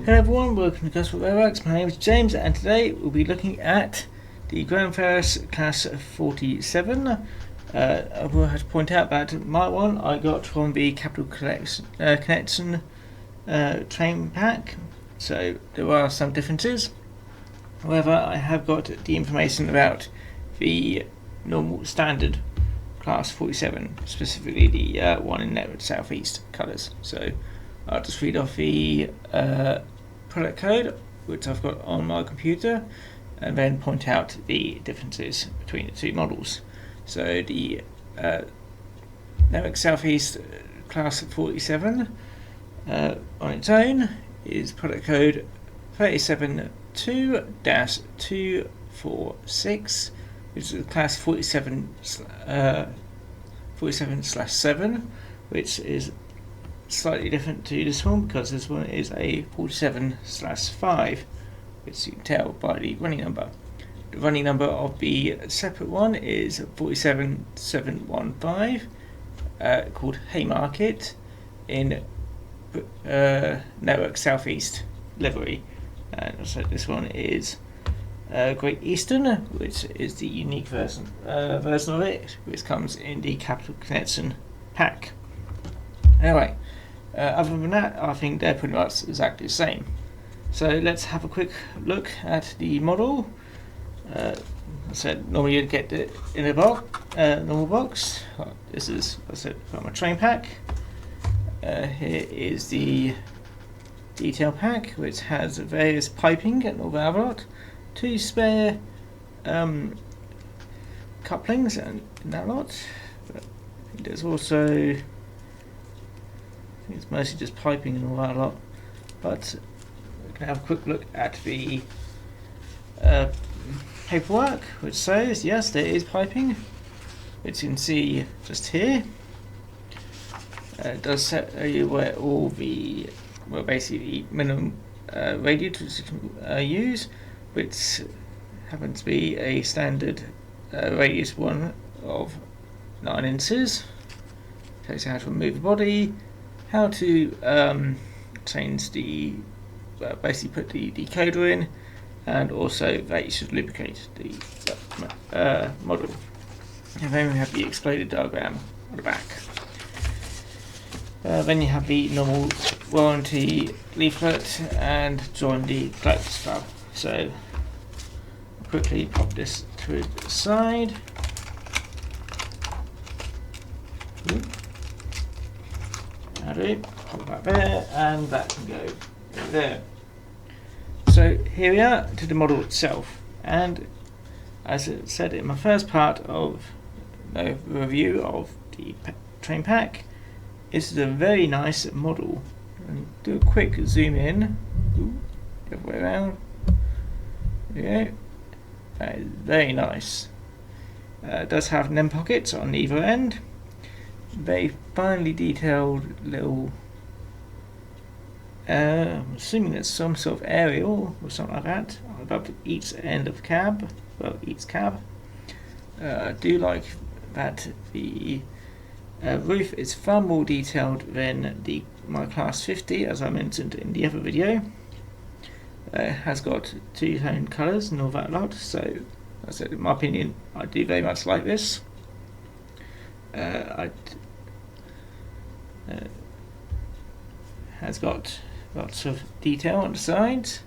Hello everyone, welcome to Gosport Railworks. My name is James and today we'll be looking at the Farish Class 47. I will have to point out that my one I got from the Capital Connection train pack, so there are some differences. However, I have got the information about the normal standard Class 47, specifically the one in Network Southeast colours. So I'll just read off the product code, which I've got on my computer, and then point out the differences between the two models. So the Network Southeast Class 47 on its own is product code 372-246, which is Class 47/7, which is slightly different to this one because this one is a 47/5, which you can tell by the running number. The running number of the separate one is 47715, called Haymarket in Network Southeast livery, and so this one is Great Eastern, which is the unique version of it, which comes in the Capital Connection pack. Anyway, other than that, I think they're pretty much exactly the same. So let's have a quick look at the model. I said normally you'd get it in a normal box. This is, I said, from a train pack. Here is the detail pack, which has various piping and all that lot, 2 spare couplings and that lot. But there's also, it's mostly just piping and all that lot, but we can have a quick look at the paperwork, which says yes, there is piping, which you can see just here. It does tell you where all the, well, basically minimum radius you can use, which happens to be a standard radius one of 9 inches. Tells you how to remove the body, how to change the, basically put the decoder in, and also that you should lubricate the model. And then we have the exploded diagram on the back. Then you have the normal warranty leaflet and join the collector stub. So I'll quickly pop this to the side. Pop that there, and that can go over there. So here we are to the model itself, and as I said in my first part of the review of the train pack, this is a very nice model. And do a quick zoom in. The other way around. Yeah, that is very nice. It does have NEM pockets on either end. Very finely detailed little, I'm assuming it's some sort of aerial or something like that above each end of cab. Well, each cab. I do like that the roof is far more detailed than my Class 50, as I mentioned in the other video. It has got 2-tone colours and all that lot, so as I said, in my opinion, I do very much like this. Has got lots of detail on the sides.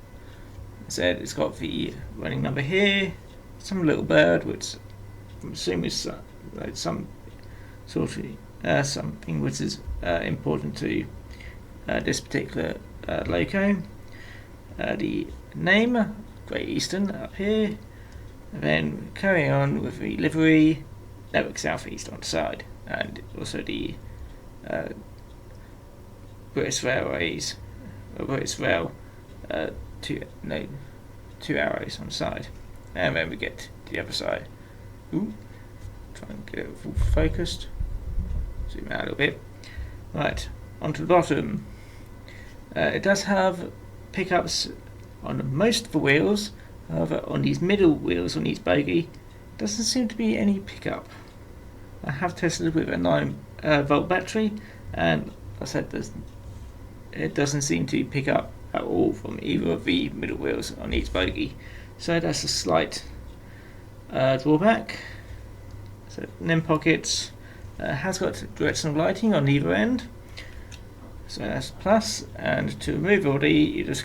As I said, it's got the running number here, some little bird, which I'm assuming is some sort of something which is important to this particular loco. The name, Great Eastern, up here, and then carrying on with the livery, Network Southeast on the side, and also the British Railways, or British Rail, 2 arrows on the side, and then we get to the other side. Try and get it full focused. Zoom out a little bit. Right, onto the bottom. It does have pickups on most of the wheels. However, on these middle wheels on each bogie, doesn't seem to be any pickup. I have tested it with a 9 volt battery, and I said there's it doesn't seem to pick up at all from either of the middle wheels on each bogie. So that's a slight drawback. So NIM pockets has got directional lighting on either end. So that's plus, and to remove all you just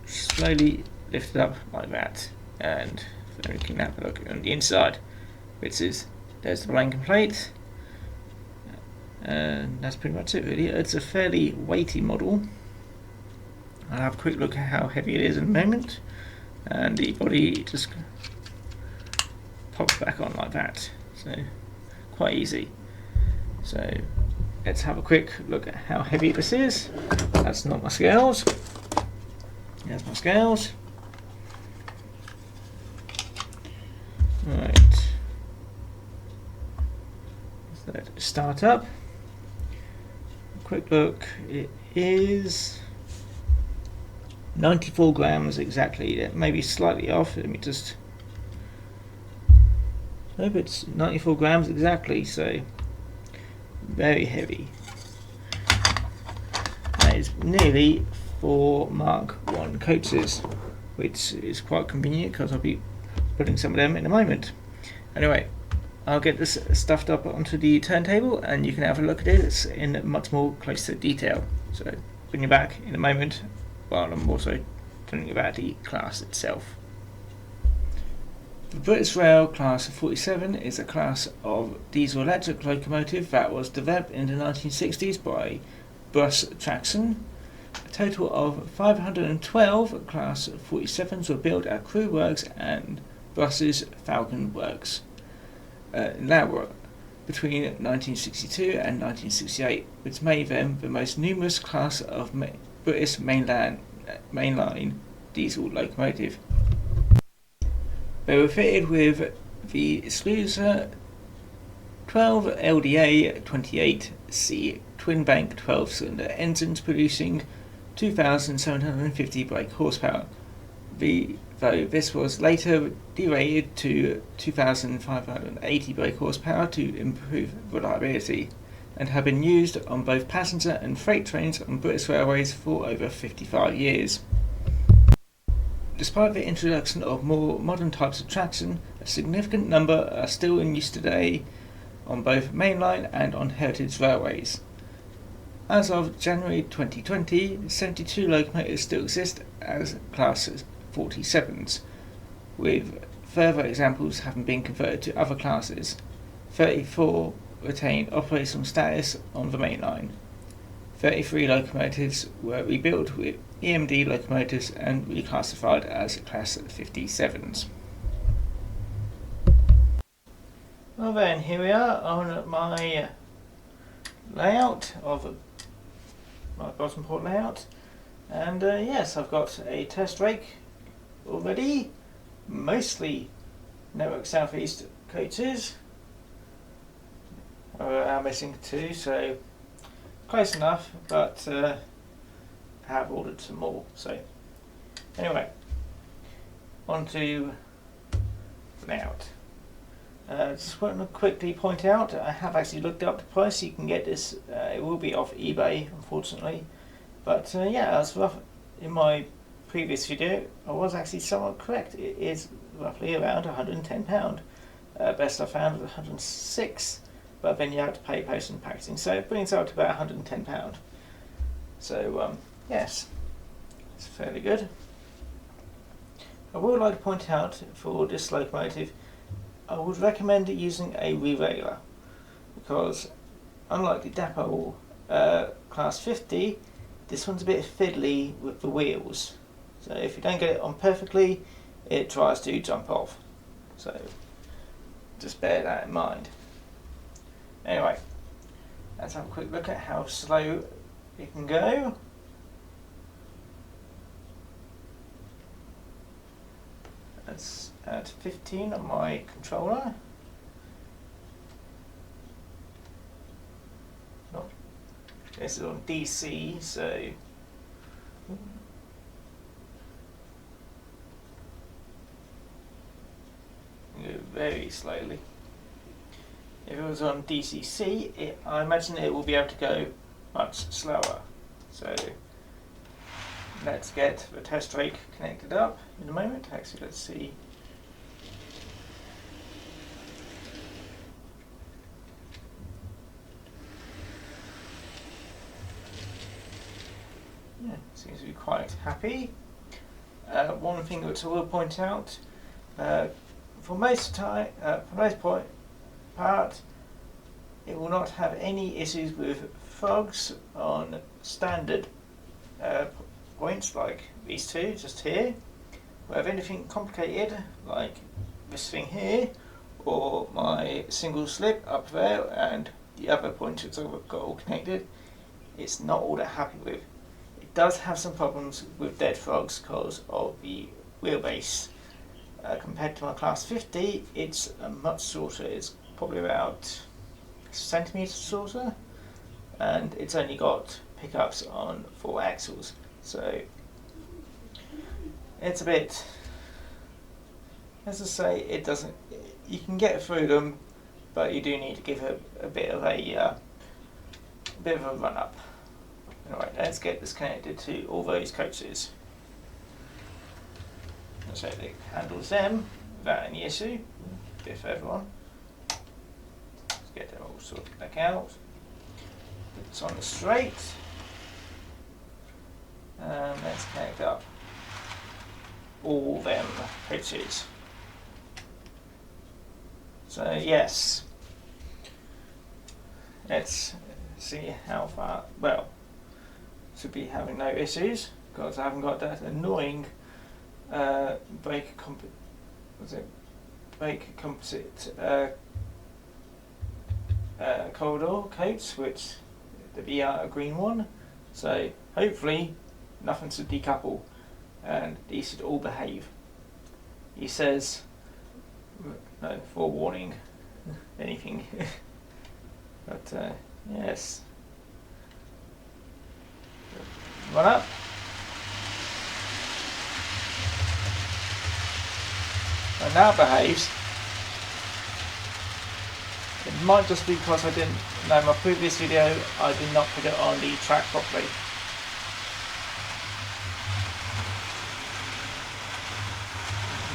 slowly lift it up like that, and then we can have a look on the inside, which is, there's the blanket plate, and that's pretty much it really. It's a fairly weighty model. I'll have a quick look at how heavy it is in a moment, and the body just pops back on like that, so quite easy. So let's have a quick look at how heavy this is. That's not my scales. There's my scales. Right. So let's start up. Quick look. It is 94 grams exactly. It may be slightly off. Let me just. Nope, it's 94 grams exactly. So very heavy. That is nearly 4 Mark 1 coaches, which is quite convenient because I'll be putting some of them in a moment. Anyway, I'll get this stuffed up onto the turntable and you can have a look at it. It's in much more closer detail. So bring you back in a moment while I'm also telling you about the class itself. The British Rail Class 47 is a class of diesel-electric locomotive that was developed in the 1960s by Bus Traction. A total of 512 Class 47s were built at Crew Works and Bus's Falcon Works in Railworks between 1962 and 1968, which made them the most numerous class of British mainline diesel locomotive. They were fitted with the Sluicer 12 LDA 28C twin-bank 12-cylinder engines producing 2,750 brake horsepower, though this was later derated to 2,580 brake horsepower to improve reliability, and have been used on both passenger and freight trains on British railways for over 55 years. Despite the introduction of more modern types of traction, a significant number are still in use today on both mainline and on heritage railways. As of January 2020, 72 locomotives still exist as Class 47s, with further examples having been converted to other classes. 34 retain operational status on the mainline. 33 locomotives were rebuilt with EMD locomotives and reclassified as Class 57s. Well then, here we are on my layout of my bottom port layout, and yes, I've got a test rake already, mostly Network Southeast coaches. I'm missing 2, so close enough, but I have ordered some more. So anyway, on to layout. Just want to quickly point out, I have actually looked up the price. You can get this, it will be off eBay unfortunately, but yeah, as rough in my previous video, I was actually somewhat correct. It is roughly around £110. Best I found was 106, but then you have to pay post and packaging, so it brings out to about £110. So yes, it's fairly good. I would like to point out for this locomotive, I would recommend using a re-railer, because unlike the Dapple Class 50, this one's a bit fiddly with the wheels. So if you don't get it on perfectly, it tries to jump off. So just bear that in mind. Anyway, let's have a quick look at how slow it can go. That's at 15 on my controller. No, this is on DC, so go very slowly. If it was on DCC, I imagine it will be able to go much slower. So let's get the test rake connected up in a moment. Actually, let's see. Yeah, seems to be quite happy. One thing which I will point out, for most part, it will not have any issues with frogs on standard points like these two just here. Whereas anything complicated like this thing here, or my single slip up there and the other pointers I've got all connected, it's not all that happy with. It does have some problems with dead frogs because of the wheelbase. Compared to my class 50, it's much shorter. It's probably about centimetres shorter, and it's only got pickups on 4 axles, so it's a bit, as I say, it doesn't, you can get through them, but you do need to give it a bit of a run up. Alright, let's get this connected to all those coaches. So it handles them without any issue, if everyone. Let's get them all sorted back out. Put this on the straight. And let's connect up all them coaches. So yes, let's see how far, well, should be having no issues because I haven't got that annoying brake composite corridor coats, which the BR green one. So hopefully nothing to decouple and these should all behave. He says no forewarning anything. But yes, run up. And now it behaves. It might just be because I didn't know in my previous video I did not put it on the track properly.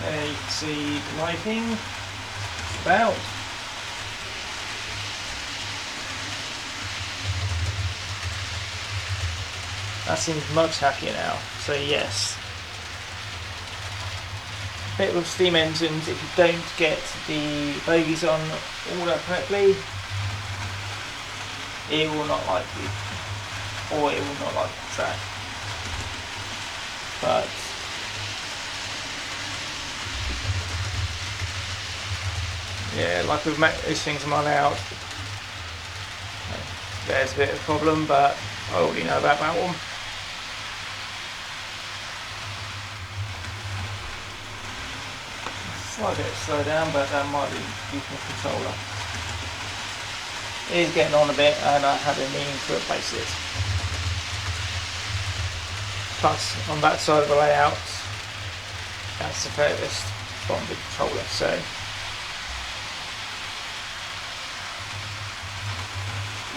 There you can see the lighting about. That seems much happier now, so yes. Bit with steam engines, if you don't get the bogies on all that correctly, it will not like you, or it will not like the track. But yeah, like with those things I'm on out, there's a bit of a problem, but I already know about that one. Slight bit slow down, but that might be due to the controller. It is getting on a bit, and I have been meaning to replace it. Plus, on that side of the layout, that's the furthest from the controller. So,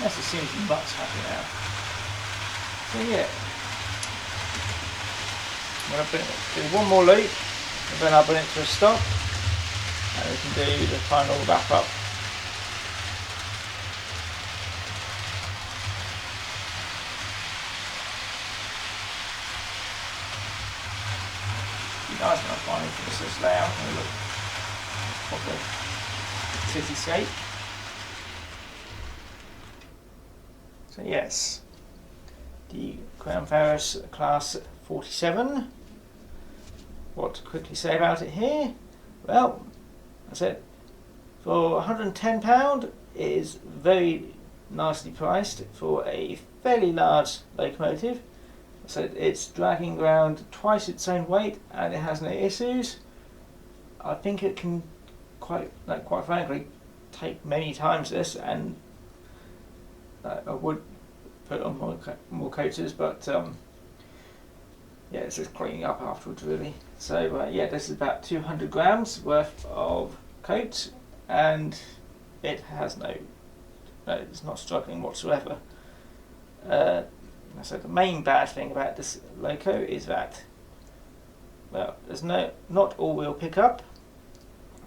yes, it seems much happier now. So yeah, I'm going to do one more loop, and then I'll bring it to a stop. And we can do the final wrap up. It'd be nice when I finally finish this layout and look proper cityscape. So yes, the Crown Ferris Class 47. What to quickly say about it here? Well, that's it. For £110, it is very nicely priced for a fairly large locomotive. So it's dragging around twice its own weight and it has no issues. I think it can quite frankly take many times this, and I would put on more coaches, but yeah, it's just cleaning up afterwards really. So yeah, this is about 200 grams worth of coat, and it has no, it's not struggling whatsoever. So the main bad thing about this loco is that, well, there's not all-wheel pickup,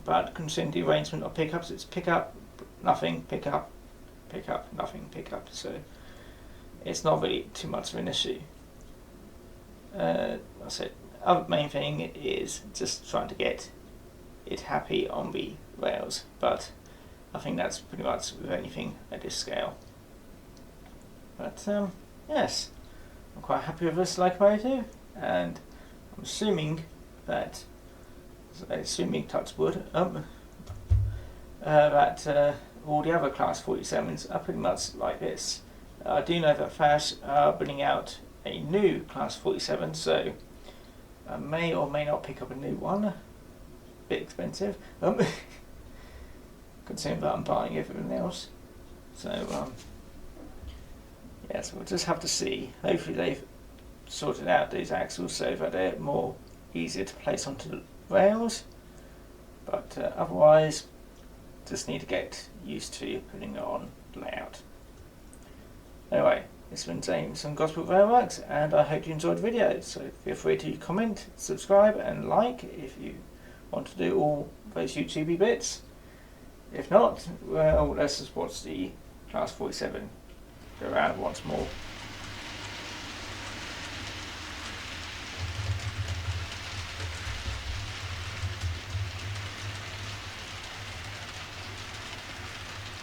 but considering the arrangement of pickups, it's pickup, nothing, pickup, pickup, nothing, pickup. So it's not really too much of an issue. I said, other main thing is just trying to get it happy on the rails, but I think that's pretty much with anything at this scale. But yes, I'm quite happy with this locomotive, and I'm assuming that, touch wood, that all the other Class 47s are pretty much like this. I do know that Farish are bringing out a new Class 47, so I may or may not pick up a new one. A bit expensive, considering that I'm buying everything else. So yes, we'll just have to see. Hopefully they've sorted out these axles so that they're more easier to place onto the rails. But otherwise, just need to get used to putting it on layout. Anyway, this has been James from Gosport Railworks, and I hope you enjoyed the video. So feel free to comment, subscribe and like if you want to do all those YouTubey bits. If not, well, let's just watch the Class 47 go around once more.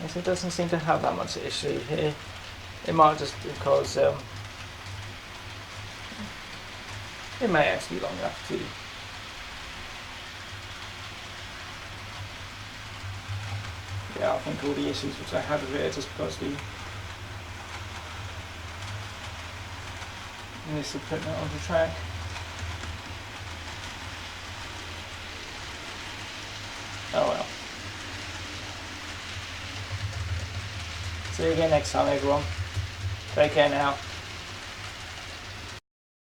Yes, it doesn't seem to have that much issue here. It might just because it may actually be long enough to. Yeah, I think all the issues which I had with it are just because the this of putting it on the track. Oh well. See you again next time, everyone. Take care now.